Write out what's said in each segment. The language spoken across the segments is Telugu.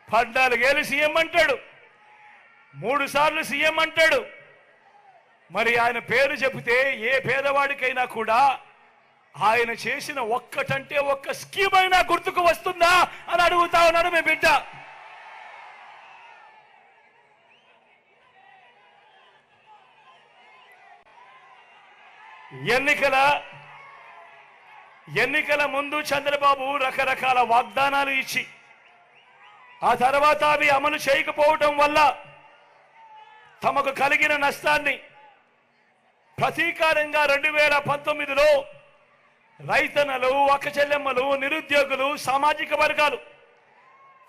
14 ఏళ్ళు సీఎం అంటాడు, 3 సార్లు సీఎం అంటాడు. మరి ఆయన పేరు చెబితే ఏ పేదవాడికైనా కూడా ఆయన చేసిన ఒక్కటంటే ఒక్క స్కీమ్ అయినా గుర్తుకు వస్తుందా అని అడుగుతా ఉన్నాడు మీ బిడ్డ. ఎన్నికల ముందు చంద్రబాబు రకరకాల వాగ్దానాలు ఇచ్చి ఆ తర్వాత అవి అమలు చేయకపోవడం వల్ల తమకు కలిగిన నష్టాన్ని ప్రతీకారంగా 2019లో రైతన్నలు, అక్కచెల్లెమ్మలు, నిరుద్యోగులు, సామాజిక వర్గాలు,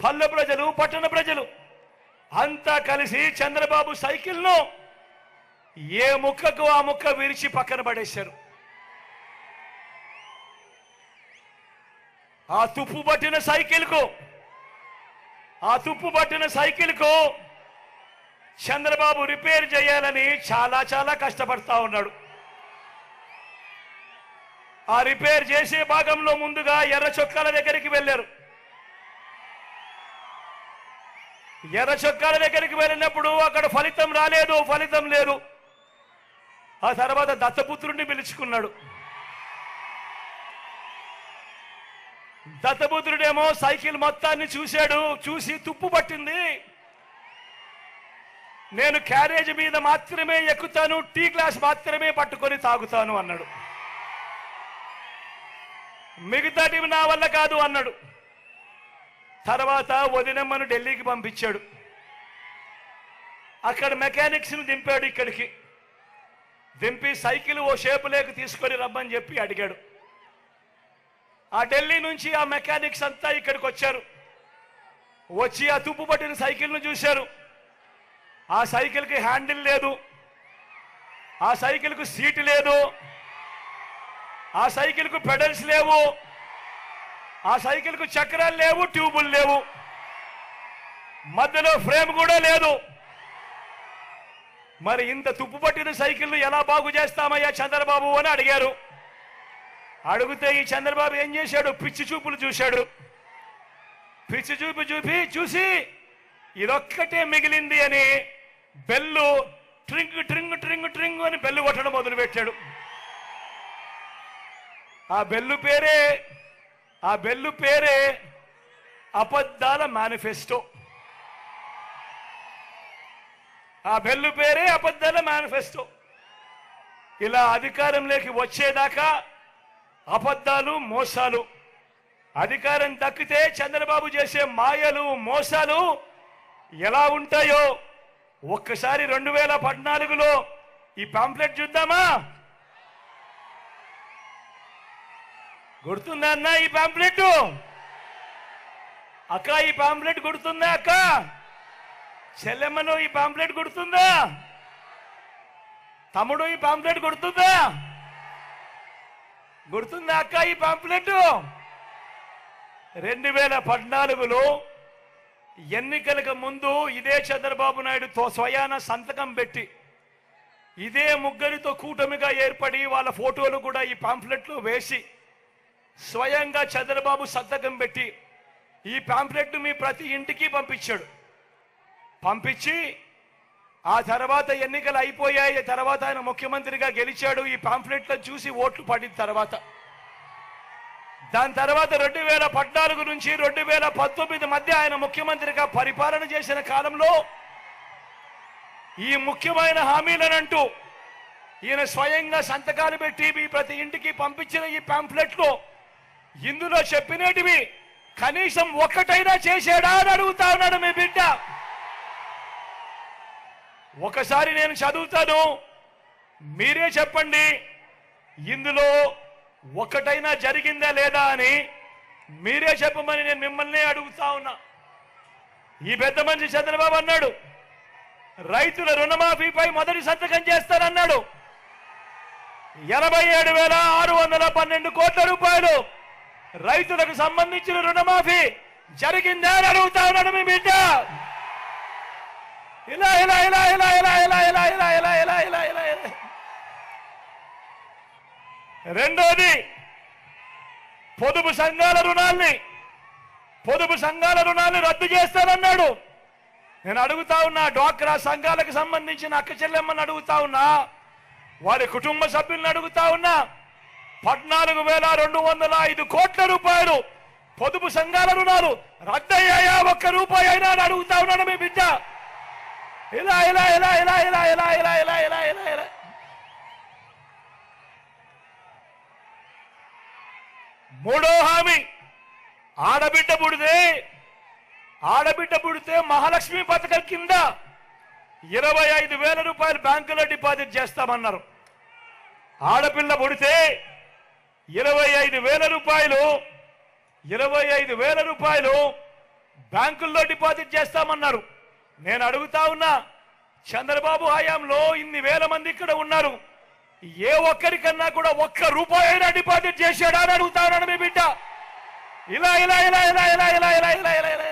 పల్లె ప్రజలు, పట్టణ ప్రజలు అంతా కలిసి చంద్రబాబు సైకిల్ను ఏ ముక్కకు ఆ ముక్క విరిచి పక్కన పడేశారు. ఆ తుప్పు పట్టిన సైకిల్కు చంద్రబాబు రిపేర్ చేయాలని చాలా కష్టపడతా ఉన్నాడు. ఆ రిపేర్ చేసే భాగంలో ముందుగా ఎర్ర చొక్కాల దగ్గరికి వెళ్ళారు. ఎర్ర చొక్కాల దగ్గరికి వెళ్ళినప్పుడు అక్కడ ఫలితం లేదు. ఆ తర్వాత దత్తపుత్రుడిని పిలుచుకున్నాడు. దత్తపుత్రుడేమో సైకిల్ మొత్తాన్ని చూసి తుప్పు పట్టింది, నేను క్యారేజ్ మీద మాత్రమే ఎక్కుతాను, టీ గ్లాస్ మాత్రమే పట్టుకొని తాగుతాను అన్నాడు. మిగతాటివి నా వల్ల కాదు అన్నాడు. తర్వాత వదినమ్మను ఢిల్లీకి పంపించాడు. అక్కడ మెకానిక్స్ను దింపాడు. ఇక్కడికి దింపి సైకిల్ ఓ షేపులేకి తీసుకొని రమ్మని చెప్పి అడిగాడు. ఆ ఢిల్లీ నుంచి ఆ మెకానిక్స్ అంతా ఇక్కడికి వచ్చారు. వచ్చి ఆ తుప్పు పట్టిన సైకిల్ను చూశారు. ఆ సైకిల్కి హ్యాండిల్ లేదు, ఆ సైకిల్కు సీటు లేదు, ఆ సైకిల్కు పెడల్స్ లేవు, ఆ సైకిల్కు చక్రాలు లేవు, ట్యూబులు లేవు, మధ్యలో ఫ్రేమ్ కూడా లేదు. మరి ఇంత తుప్పు పట్టిన సైకిల్ను ఎలా బాగు చేస్తామయ్యా చంద్రబాబు అని అడిగారు. అడిగితే ఈ చంద్రబాబు ఏం చేశాడు? పిచ్చి చూపులు చూశాడు. పిచ్చి చూపు చూసి ఇదొక్కటే మిగిలింది అని బెల్లు ట్రింగ్ ట్రింగ్ ట్రింగ్ ట్రింగ్ అని బెల్లు కొట్టడం మొదలుపెట్టాడు. ఆ బెల్లు పేరే అబద్ధాల మేనిఫెస్టో. ఆ బెల్లు పేరే అబద్ధాల మేనిఫెస్టో. ఇలా అధికారంలోకి వచ్చేదాకా అబద్ధాలు, మోసాలు. అధికారం దక్కితే చంద్రబాబు చేసే మాయలు, మోసాలు ఎలా ఉంటాయో ఒక్కసారి 2014లో ఈ పాంప్లెట్ చూద్దామా? గుర్తుందా అన్న ఈ పాంప్లెట్? అక్క ఈ పాంప్లెట్ గుర్తుందా? అక్క చెల్లెమ్మను ఈ పాంప్లెట్ గుర్తుందా? తమ్ముడు ఈ పాంప్లెట్ గుర్తుందా అక్క ఈ పాంప్లెట్? 2014లో ఎన్నికలకు ముందు ఇదే చంద్రబాబు నాయుడుతో స్వయాన సంతకం పెట్టి ఇదే ముగ్గురితో కూటమిగా ఏర్పడి వాళ్ళ ఫోటోలు కూడా ఈ పాంప్లెట్లో వేసి స్వయంగా చంద్రబాబు సంతకం పెట్టి ఈ పాంప్లెట్ మీ ప్రతి ఇంటికి పంపించి ఆ తర్వాత ఎన్నికలు అయిపోయాయి. తర్వాత ఆయన ముఖ్యమంత్రిగా గెలిచాడు. ఈ పాంప్లెట్లను చూసి ఓట్లు పడిన తర్వాత దాని తర్వాత 2014 నుంచి 2019 మధ్య ఆయన ముఖ్యమంత్రిగా పరిపాలన చేసిన కాలంలో ఈ ముఖ్యమైన హామీలనంటూ ఈయన స్వయంగా సంతకాలు పెట్టి మీ ప్రతి ఇంటికి పంపించిన ఈ పాంప్లెట్లో ఇందులో చెప్పినటివి కనీసం ఒక్కటైనా చేశాడా అని అడుగుతా ఉన్నాడు మీ బిడ్డ. ఒకసారి నేను చదువుతాను, మీరే చెప్పండి ఇందులో ఒక్కటైనా జరిగిందా లేదా అని మీరే చెప్పమని నేను మిమ్మల్ని అడుగుతా ఉన్నా. ఈ పెద్ద మనిషి చంద్రబాబు అన్నాడు రైతుల రుణమాఫీపై మొదటి సంతకం చేస్తానన్నాడు. 87,612 కోట్ల రూపాయలు రైతులకు సంబంధించిన రుణమాఫీ జరిగిందా అని అడుగుతా ఉన్నాడు మీ బిడ్డ. ఇలా ఇలా ఇలా ఇలా ఇలా ఇలా ఇలా ఇలా ఇలా ఇలా ఇలా ఇలా ఇలా రెండోది పొదుపు సంఘాల రుణాల్ని పొదుపు సంఘాల రుణాలు రద్దు చేస్తానన్నాడు. నేను అడుగుతా ఉన్నా, డ్వాక్రా సంఘాలకు సంబంధించిన అక్క చెల్లెమ్మని అడుగుతా ఉన్నా, వారి కుటుంబ సభ్యులను అడుగుతా ఉన్నా, 14,205 కోట్ల రూపాయలు పొదుపు సంఘాల రుణాలు రద్దయ్యాయా? ఒక్క రూపాయి అయినా అని అడుగుతా ఉన్నాను మీ బిడ్డ. ఇలా ఇలా ఇలా ఇలా ఇలా ఇలా ఇలా ఇలా ఇలా ఇలా ఇలా మూడో హామీ, ఆడబిడ్డ పుడితే మహాలక్ష్మి పథకం కింద 25,000 రూపాయలు బ్యాంకులో డిపాజిట్ చేస్తామన్నారు. ఆడపిల్ల పుడితే 25,000 రూపాయలు బ్యాంకుల్లో డిపాజిట్ చేస్తామన్నారు. నేను అడుగుతా ఉన్నా, చంద్రబాబు హయాంలో ఇన్ని వేల మంది ఇక్కడ ఉన్నారు, ఏ ఒక్కరికన్నా కూడా ఒక్క రూపాయి అయినా డిపాజిట్ చేశాడా అని అడుగుతా ఉన్నాను మీ బిడ్డ. ఇలా ఇలా ఇలా ఇలా ఇలా ఇలా ఇలా ఇలా ఇలా ఇలా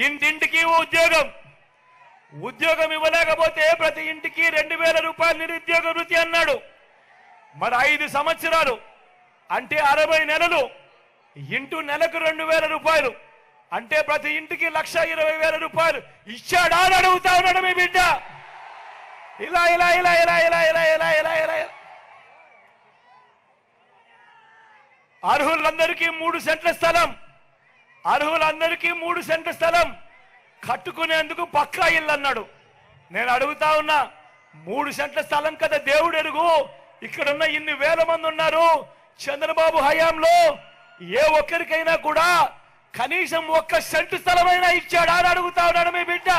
ఇంటింటికి ఉద్యోగం ఇవ్వలేకపోతే ప్రతి ఇంటికి 2,000 రూపాయలు నిరుద్యోగ వృత్తి అన్నాడు. మరి 5 సంవత్సరాలు అంటే 60 నెలలు ఇంటూ నెలకు 2,000 రూపాయలు అంటే ప్రతి ఇంటికి 1,20,000 రూపాయలు ఇచ్చాడా అని అడుగుతా ఉన్నాడు మీ బిడ్డ. ఇలా ఇలా ఇలా ఇలా ఇలా ఇలా ఇలా ఇలా ఇలా అర్హులందరికీ 3 సెంట్ల స్థలం కట్టుకునేందుకు పక్కా ఇల్లు అన్నాడు. నేను అడుగుతా ఉన్నా, 3 సెంట్ల స్థలం కదా దేవుడు ఎరుగు, ఇక్కడున్న ఇన్ని వేల మంది ఉన్నారు, చంద్రబాబు హయాంలో ఏ ఒక్కరికైనా కూడా కనీసం 1 సెంటు స్థలమైనా ఇచ్చాడా అని అడుగుతా ఉన్నాడు మీ బిడ్డ.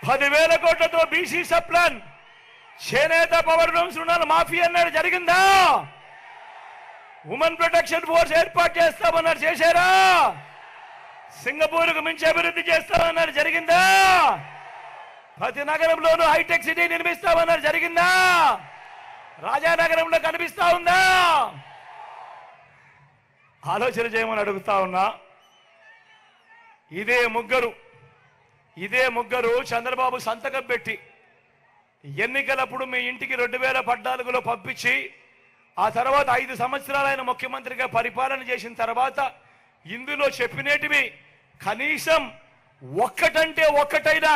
₹10,000 కోట్లతో బీసీ సప్లాన్, చేనేత పవర్ లూమ్స్ రుణాలు మాఫీ అన్నాడు, జరిగిందా? ఉమెన్ ప్రొటెక్షన్ ఫోర్స్ ఏర్పాటు చేస్తామన్నారు, చేశారా? సింగపూర్కు మించి అభివృద్ధి చేస్తామన్నారు, జరిగిందా? ప్రతి నగరంలోనూ హైటెక్ సిటీ నిర్మిస్తామన్నారు, జరిగిందా? రాజానగరంలో కనిపిస్తా ఉందా? ఆలోచన చేయమని అడుగుతా ఉన్నా. ఇదే ముగ్గురు చంద్రబాబు సంతకం పెట్టి ఎన్నికలప్పుడు మీ ఇంటికి 2014లో పంపించి ఆ తర్వాత 5 సంవత్సరాలు ఆయన ముఖ్యమంత్రిగా పరిపాలన చేసిన తర్వాత ఇందులో చెప్పినటివి కనీసం ఒక్కటంటే ఒక్కటైనా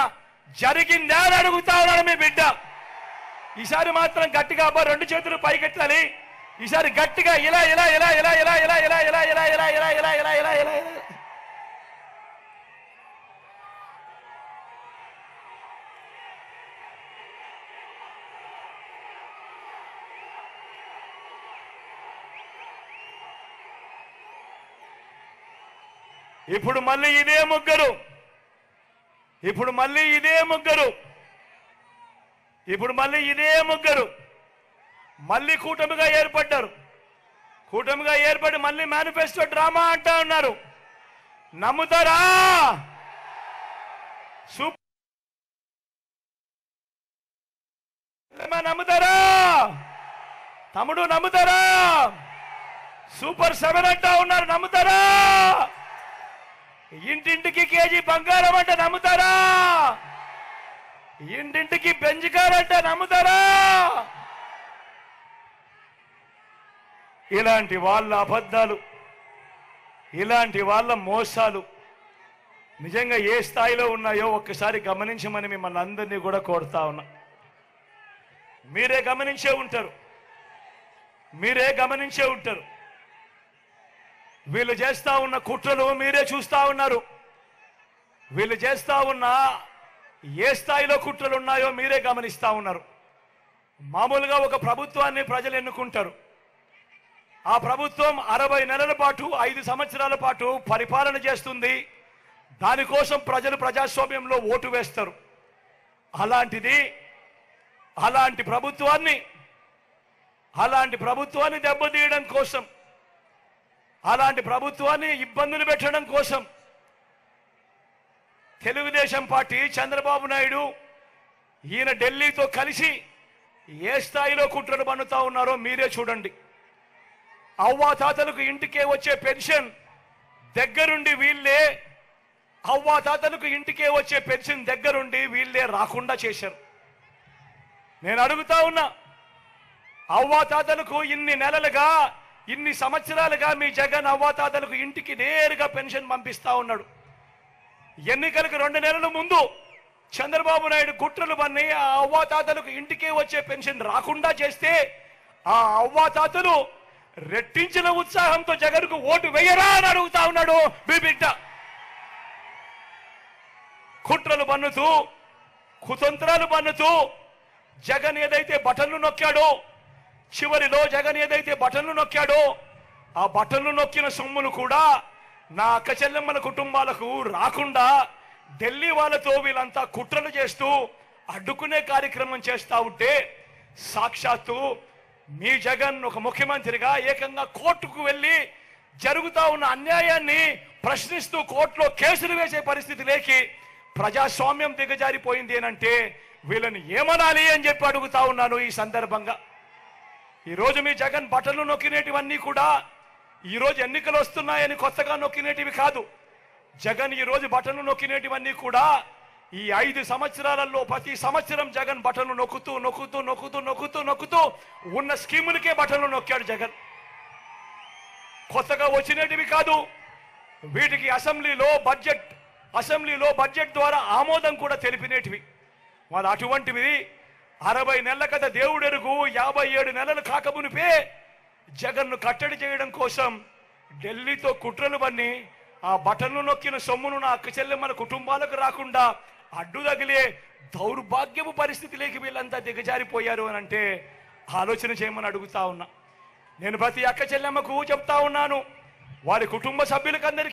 జరిగిందా అని అడుగుతా ఉన్నాడు మీ బిడ్డ. ఈసారి మాత్రం గట్టిగా అబ్బా 2 చేతులు పైకెత్తాలి. ఈసారి గట్టిగా ఇలా ఇలా ఇలా ఇలా ఇలా ఇలా ఇలా ఇలా ఇలా ఇలా ఇలా ఇలా ఇలా ఇలా ఇలా ఇప్పుడు మళ్ళీ ఇదే ముగ్గురు మళ్ళీ కూటమిగా ఏర్పడి మళ్ళీ మేనిఫెస్టో డ్రామా అంటా ఉన్నారు. నమ్ముతారా? నమ్ముతారా తమ్ముడు? నమ్ముతారా? సూపర్ 7 అంటా ఉన్నారు, నమ్ముతారా? ఇంటింటికి కేజీ బంగారం అంటే నమ్ముతారా? ఇంటింటికి బెంజికారంటే నమ్ముతారా? ఇలాంటి వాళ్ళ అబద్ధాలు, ఇలాంటి వాళ్ళ మోసాలు నిజంగా ఏ స్థాయిలో ఉన్నాయో ఒక్కసారి గమనించమని మిమ్మల్ని అందరినీ కూడా కోరుతా ఉన్నా. మీరే గమనించే ఉంటారు. వీళ్ళు చేస్తా ఉన్న కుట్రలు మీరే చూస్తా ఉన్నారు. వీళ్ళు చేస్తా ఉన్న ఏ స్థాయిలో కుట్రలు ఉన్నాయో మీరే గమనిస్తా ఉన్నారు. మామూలుగా ఒక ప్రభుత్వాన్ని ప్రజలు ఎన్నుకుంటారు. ఆ ప్రభుత్వం 60 నెలల పాటు 5 సంవత్సరాల పాటు పరిపాలన చేస్తుంది. దానికోసం ప్రజలు ప్రజాస్వామ్యంలో ఓటు వేస్తారు. అలాంటి ప్రభుత్వాన్ని దెబ్బతీయడం కోసం, అలాంటి ప్రభుత్వాన్ని ఇబ్బందులు పెట్టడం కోసం తెలుగుదేశం పార్టీ, చంద్రబాబు నాయుడు ఈయన ఢిల్లీతో కలిసి ఏ స్థాయిలో కుట్రలు పన్నుతా ఉన్నారో మీరే చూడండి. అవ్వాతాతలకు ఇంటికే వచ్చే పెన్షన్ దగ్గరుండి వీళ్ళే అవ్వాతాతలకు ఇంటికే వచ్చే పెన్షన్ దగ్గరుండి వీళ్ళే రాకుండా చేశారు. నేను అడుగుతా ఉన్నా, అవ్వాతాతలకు ఇన్ని నెలలుగా ఇన్ని సంవత్సరాలుగా మీ జగన్ అవ్వాతాతలకు ఇంటికి నేరుగా పెన్షన్ పంపిస్తా ఉన్నాడు. ఎన్నికలకు 2 నెలల ముందు చంద్రబాబు నాయుడు కుట్రలు పన్ని ఆ అవ్వాతాతలకు ఇంటికే వచ్చే పెన్షన్ రాకుండా చేస్తే ఆ అవ్వాతాతలు రెట్టించిన ఉత్సాహంతో జగన్కు ఓటు వేయరా అని అడుగుతా ఉన్నాడు మీ బిడ్డ. కుట్రలు పన్నుతూ కుతంత్రాలు పన్నుతూ జగన్ ఏదైతే బటన్లు నొక్కాడో, చివరిలో జగన్ ఏదైతే బటన్లు నొక్కాడో ఆ బటన్లు నొక్కిన సొమ్ములు కూడా నా అక్క చెల్లెమ్మల కుటుంబాలకు రాకుండా ఢిల్లీ వాళ్ళతో వీళ్ళంతా కుట్రలు చేస్తూ అడ్డుకునే కార్యక్రమం చేస్తా ఉంటే సాక్షాత్తు మీ జగన్ ఒక ముఖ్యమంత్రిగా ఏకంగా కోర్టుకు వెళ్ళి జరుగుతా ఉన్న అన్యాయాన్ని ప్రశ్నిస్తూ కోర్టులో కేసులు వేసే పరిస్థితి లేకి ప్రజాస్వామ్యం దిగజారిపోయింది అంటే వీళ్ళని ఏమనాలి అని చెప్పి అడుగుతా ఉన్నాను. ఈ సందర్భంగా ఈరోజు మీ జగన్ బటన్లు నొక్కినేటివన్నీ కూడా ఈరోజు ఎన్నికలు వస్తున్నాయని కొత్తగా నొక్కినేటివి కాదు. జగన్ ఈరోజు బటన్లు నొక్కినేటివన్నీ కూడా ఈ 5 సంవత్సరాలలో ప్రతి సంవత్సరం జగన్ బటన్లు నొక్కుతూ నొక్కుతూ నొక్కుతూ నొక్కుతూ నొక్కుతూ ఉన్న స్కీములకే బటన్లు నొక్కాడు జగన్. కొత్తగా వచ్చినటివి కాదు. వీటికి అసెంబ్లీలో బడ్జెట్ ద్వారా ఆమోదం కూడా తెలిపినేటివి. వాళ్ళు అటువంటివి 60 నెలల కథ దేవుడెరుగు 57 నెలలు కాకమునిపే జగన్ను కట్టడి చేయడం కోసం ఢిల్లీతో కుట్రలు పన్ని ఆ బటన్లు నొక్కిన సొమ్మును నా అక్క చెల్లెమ్మల కుటుంబాలకు రాకుండా అడ్డు తగిలే దౌర్భాగ్యపు పరిస్థితిలోకి వీళ్ళంతా దిగజారిపోయారు అని అంటే ఆలోచన చేయమని అడుగుతా ఉన్నా. నేను ప్రతి అక్క చెల్లెమ్మకు చెప్తా ఉన్నాను, వారి కుటుంబ సభ్యులకందరికీ